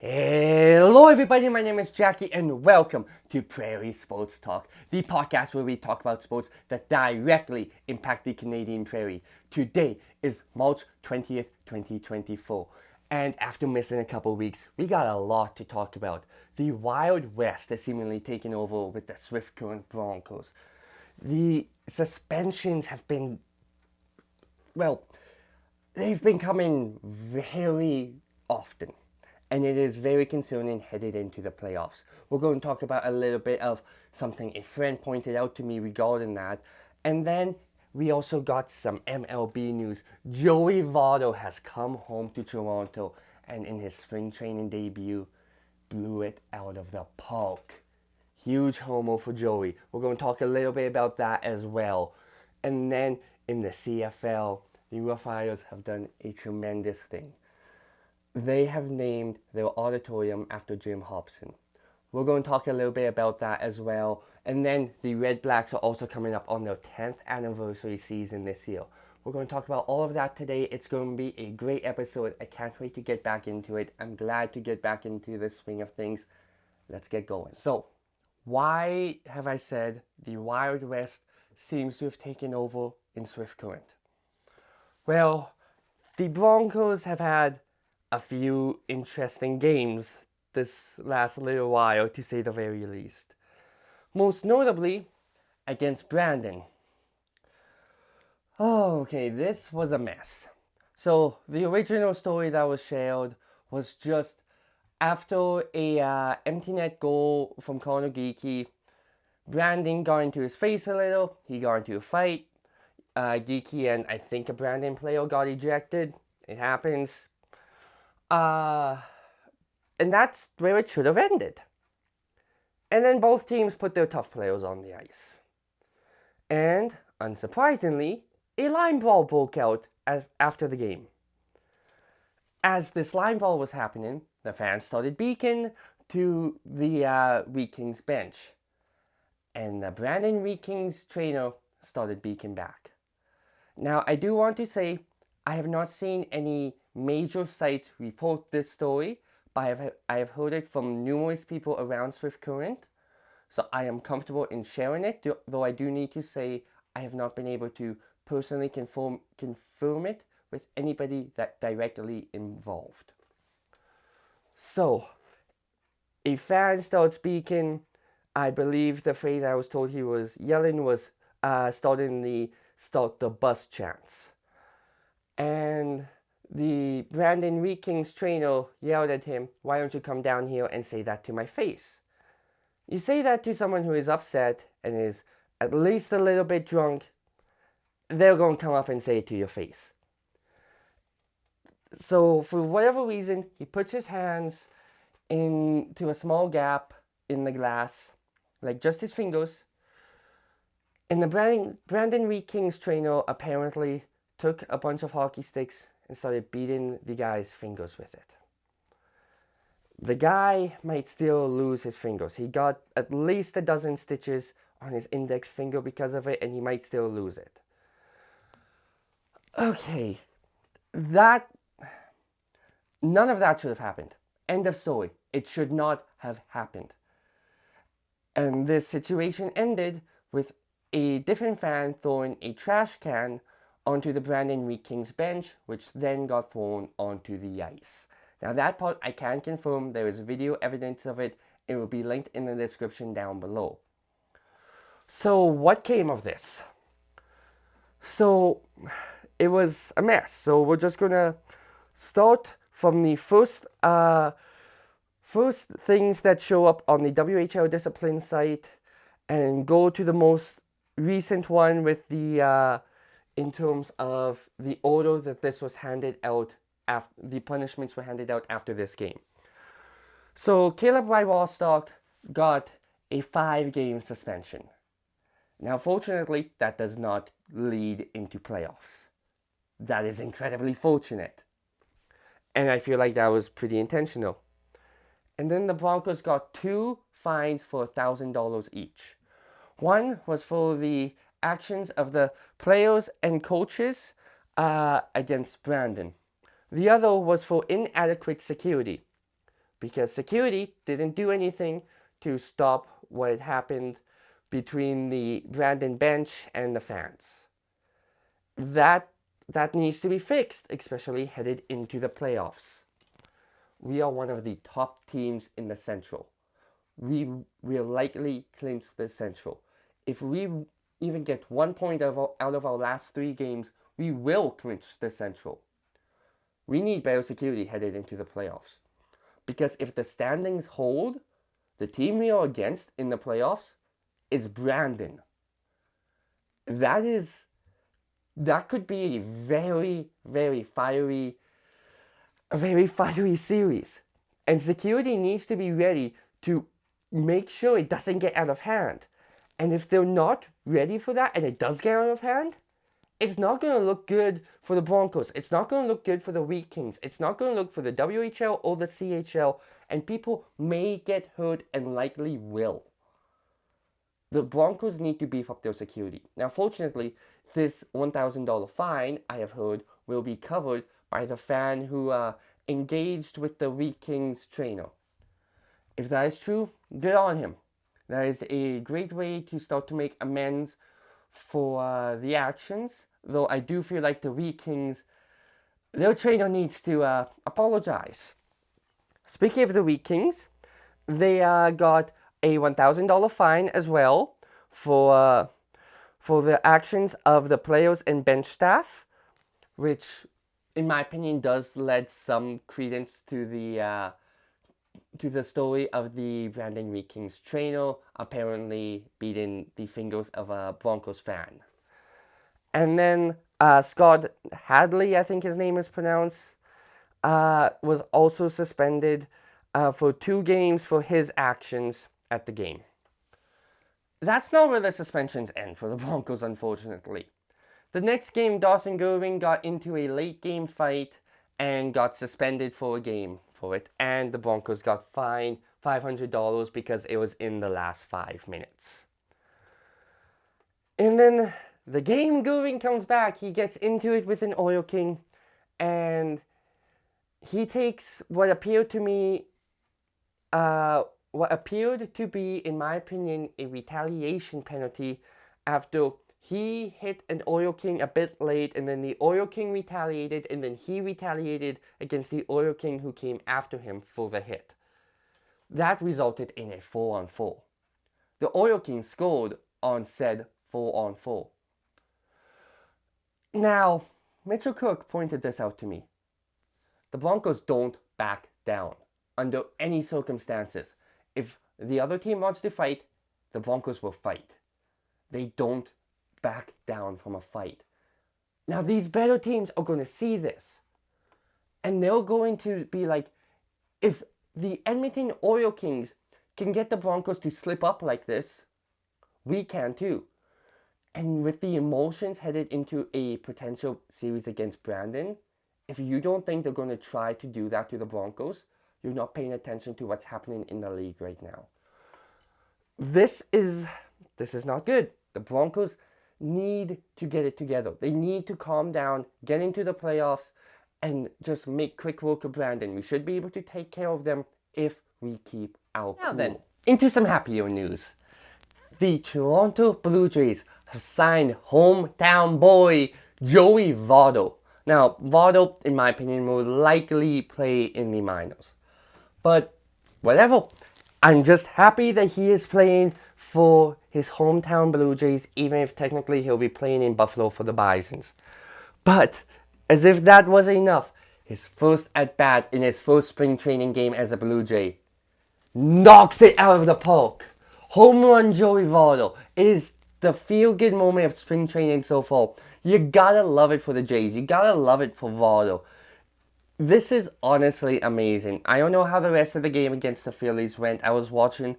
Hello everybody, my name is Jackie and welcome to Prairie Sports Talk, the podcast where we talk about sports that directly impact the Canadian Prairie. Today is March 20th, 2024, and after missing a couple weeks, we got a lot to talk about. The Wild West has seemingly taken over with the Swift Current Broncos. The suspensions have been, well, they've been coming very often, and it is very concerning headed into the playoffs. We're going to talk about a little bit of something a friend pointed out to me regarding that, and then we also got some MLB news. Joey Votto has come home to Toronto, and in his spring training debut, blew it out of the park. Huge homo for Joey. We're going to talk a little bit about that as well. And then in the CFL, the Rough Riders have done a tremendous thing. They have named their auditorium after Jim Hopson. We're going to talk a little bit about that as well. And then the Red Blacks are also coming up on their 10th anniversary season this year. We're going to talk about all of that today. It's going to be a great episode. I can't wait to get back into it. I'm glad to get back into the swing of things. Let's get going. So, why have I said the Wild West seems to have taken over in Swift Current? Well, the Broncos have had a few interesting games this last little while, to say the very least. Most notably, against Brandon. Oh, okay, this was a mess. So, the original story that was shared was just after a empty net goal from Connor Geeky, Brandon got into his face a little. He got into a fight. Geeky and I think a Brandon player got ejected. It happens. And that's where it should have ended. And then both teams put their tough players on the ice. And, unsurprisingly, a line brawl broke out after the game. As this line brawl was happening, the fans started beacon to the Wheat Kings bench. And the Brandon Wheat Kings trainer started beacon back. Now, I do want to say, I have not seen any major sites report this story, but I have heard it from numerous people around Swift Current, so I am comfortable in sharing it, though I do need to say I have not been able to personally confirm it with anybody that directly involved. So, a fan starts speaking. I believe the phrase I was told he was yelling was starting the start the bus chants. And the Brandon Wheat Kings trainer yelled at him, "Why don't you come down here and say that to my face?" You say that to someone who is upset and is at least a little bit drunk, they're going to come up and say it to your face. So for whatever reason, he puts his hands into a small gap in the glass, like just his fingers. And the Brandon Wheat Kings trainer apparently took a bunch of hockey sticks and started beating the guy's fingers with it. The guy might still lose his fingers. He got at least a dozen stitches on his index finger because of it, and he might still lose it. Okay, none of that should have happened. End of story. It should not have happened. And this situation ended with a different fan throwing a trash can onto the Brandon Wheat Kings bench, which then got thrown onto the ice. Now that part I can confirm. There is video evidence of it. It will be linked in the description down below. So what came of this? So it was a mess. So we're just gonna start from the first things that show up on the WHL discipline site and go to the most recent one with the in terms of the order that this was handed out, the punishments were handed out after this game. So Caleb Rywarstock got a 5-game suspension. Now fortunately, that does not lead into playoffs. That is incredibly fortunate. And I feel like that was pretty intentional. And then the Broncos got 2 fines for $1,000 each. One was for the actions of the players and coaches against Brandon. The other was for inadequate security. because security didn't do anything to stop what happened between the Brandon bench and the fans. That that needs to be fixed, especially headed into the playoffs. We are one of the top teams in the Central. We will likely clinch the Central. If we even get 1 point out of our last 3 games, we will clinch the Central. We need better security headed into the playoffs. Because if the standings hold, the team we are against in the playoffs is Brandon. That could be a very fiery series. And security needs to be ready to make sure it doesn't get out of hand. And if they're not ready for that and it does get out of hand, it's not going to look good for the Broncos. It's not going to look good for the Wheat Kings. It's not going to look for the WHL or the CHL. And people may get hurt and likely will. The Broncos need to beef up their security. Now, fortunately, this $1,000 fine, I have heard, will be covered by the fan who engaged with the Wheat Kings trainer. If that is true, good on him. That is a great way to start to make amends for the actions. Though I do feel like the Wheat Kings, their trainer needs to apologize. Speaking of the Wheat Kings, they got a $1,000 fine as well for the actions of the players and bench staff, which, in my opinion, does lend some credence to the story of the Brandon Wheat Kings trainer apparently beating the fingers of a Broncos fan. And then Scott Hadley, I think his name is pronounced, was also suspended for 2 games for his actions at the game. That's not where the suspensions end for the Broncos, unfortunately. The next game, Dawson Gerving got into a late game fight and got suspended for a game for it, and the Broncos got fined $500 because it was in the last 5 minutes. And then the game, Gerving comes back. He gets into it with an Oil King, and he takes what appeared to be, in my opinion, a retaliation penalty after he hit an Oil King a bit late, and then the Oil King retaliated, and then he retaliated against the Oil King who came after him for the hit. That resulted in a 4-on-4. The Oil King scored on said 4-on-4. Now, Mitchell Cook pointed this out to me. The Broncos don't back down under any circumstances. If the other team wants to fight, the Broncos will fight. They don't back down from a fight. Now, these better teams are going to see this. And they're going to be like, if the Edmonton Oil Kings can get the Broncos to slip up like this, we can too. And with the emotions headed into a potential series against Brandon, if you don't think they're going to try to do that to the Broncos, you're not paying attention to what's happening in the league right now. This is not good. The Broncos need to get it together. They need to calm down, get into the playoffs, and just make quick work of Brandon. We should be able to take care of them if we keep our cool. Now then, into some happier news. The Toronto Blue Jays have signed hometown boy Joey Votto. Now, Votto, in my opinion, will likely play in the minors. But whatever. I'm just happy that he is playing for his hometown Blue Jays, even if technically he'll be playing in Buffalo for the Bisons. But, as if that was enough, his first at-bat in his first spring training game as a Blue Jay knocks it out of the park. Home run Joey Votto. It is the feel-good moment of spring training so far. You gotta love it for the Jays. You gotta love it for Votto. This is honestly amazing. I don't know how the rest of the game against the Phillies went. I was watching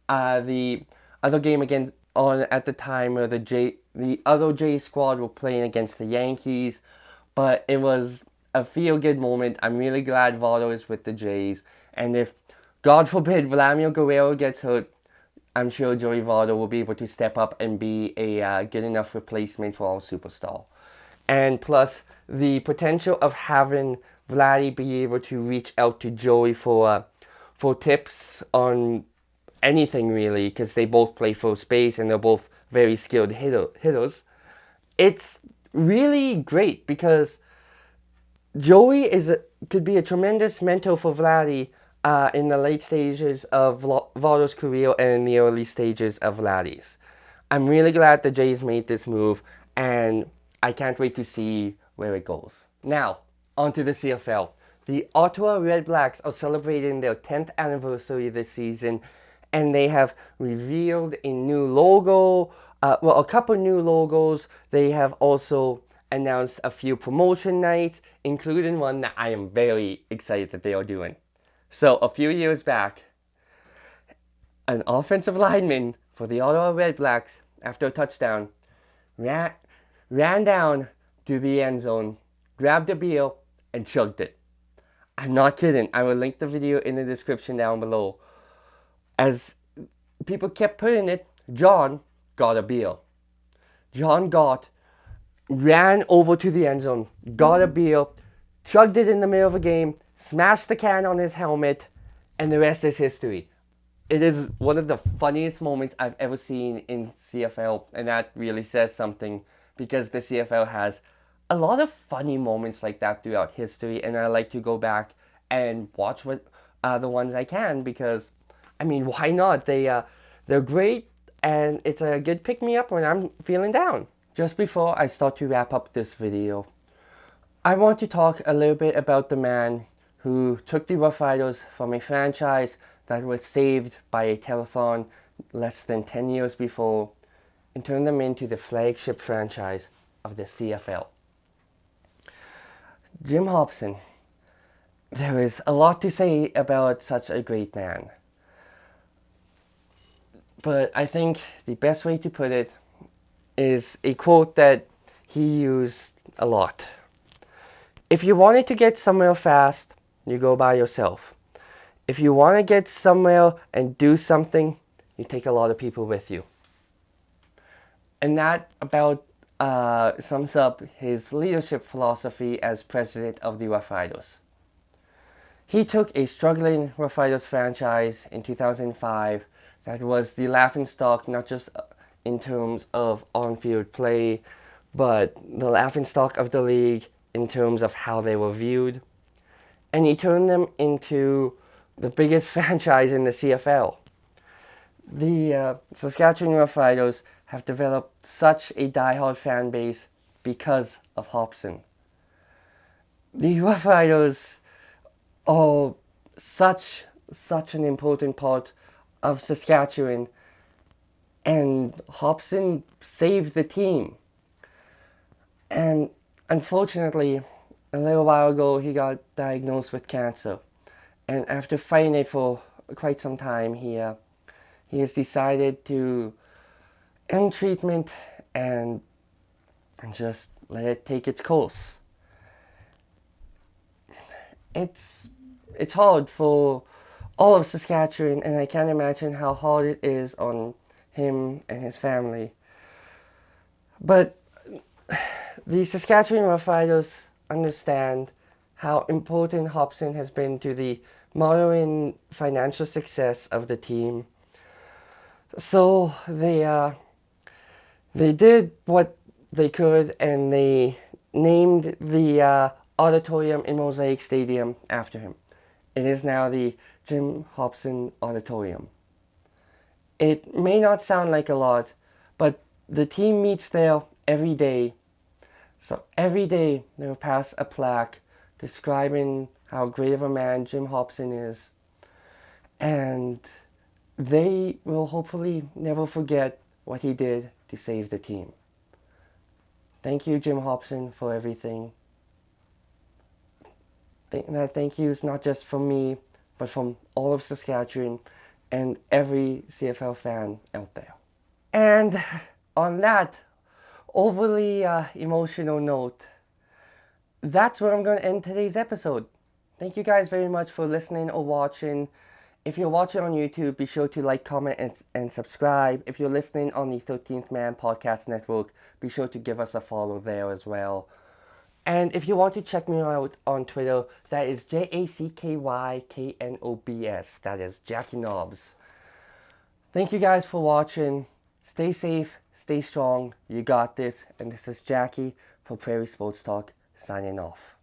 the other game at the time where the other Jays squad were playing against the Yankees, but it was a feel-good moment. I'm really glad Votto is with the Jays, and if, God forbid, Vladimir Guerrero gets hurt, I'm sure Joey Votto will be able to step up and be a good enough replacement for our superstar. And plus, the potential of having Vladdy be able to reach out to Joey for for tips on anything really, because they both play first base and they're both very skilled hitters. It's really great because Joey could be a tremendous mentor for Vladdy in the late stages of Votto's career and in the early stages of Vladdy's. I'm really glad the Jays made this move, and I can't wait to see where it goes. Now, on to the CFL. The Ottawa Redblacks are celebrating their 10th anniversary this season, and they have revealed a new logo, a couple new logos. They have also announced a few promotion nights, including one that I am very excited that they are doing. So, a few years back, an offensive lineman for the Ottawa Redblacks, after a touchdown, ran down to the end zone, grabbed a beer, and chugged it. I'm not kidding. I will link the video in the description down below. As people kept putting it, John got a beer. John ran over to the end zone, got a beer, chugged it in the middle of a game, smashed the can on his helmet, and the rest is history. It is one of the funniest moments I've ever seen in CFL, and that really says something because the CFL has a lot of funny moments like that throughout history, and I like to go back and watch the ones I can because, I mean, why not? They're great, and it's a good pick-me-up when I'm feeling down. Just before I start to wrap up this video, I want to talk a little bit about the man who took the Rough Riders from a franchise that was saved by a telethon less than 10 years before and turned them into the flagship franchise of the CFL. Jim Hopson. There is a lot to say about such a great man. But I think the best way to put it is a quote that he used a lot. If you wanted to get somewhere fast, you go by yourself. If you want to get somewhere and do something, you take a lot of people with you. And that about sums up his leadership philosophy as president of the Rough Riders. He took a struggling Rough Riders franchise in 2005 that was the laughingstock not just in terms of on-field play, but the laughingstock of the league in terms of how they were viewed. And he turned them into the biggest franchise in the CFL. The Saskatchewan Rough Riders have developed such a diehard fan base because of Hopson. The Rough Riders are such an important part of Saskatchewan, and Hopson saved the team. And unfortunately, a little while ago, he got diagnosed with cancer. And after fighting it for quite some time, he has decided to end treatment and just let it take its course. It's hard for all of Saskatchewan, and I can't imagine how hard it is on him and his family. But the Saskatchewan Rough Riders understand how important Hopson has been to the modern financial success of the team. So they did what they could, and they named the auditorium in Mosaic Stadium after him. It is now the Jim Hopson Auditorium. It may not sound like a lot, but the team meets there every day. So every day they'll pass a plaque describing how great of a man Jim Hopson is. And they will hopefully never forget what he did to save the team. Thank you, Jim Hopson, for everything. That thank you is not just from me, but from all of Saskatchewan and every CFL fan out there. And on that overly emotional note, that's where I'm going to end today's episode. Thank you guys very much for listening or watching. If you're watching on YouTube, be sure to like, comment, and subscribe. If you're listening on the 13th Man Podcast Network, be sure to give us a follow there as well. And if you want to check me out on Twitter, that is JACKYKNOBS. That is Jackie Knobs. Thank you guys for watching. Stay safe, stay strong. You got this. And this is Jackie for Prairie Sports Talk, signing off.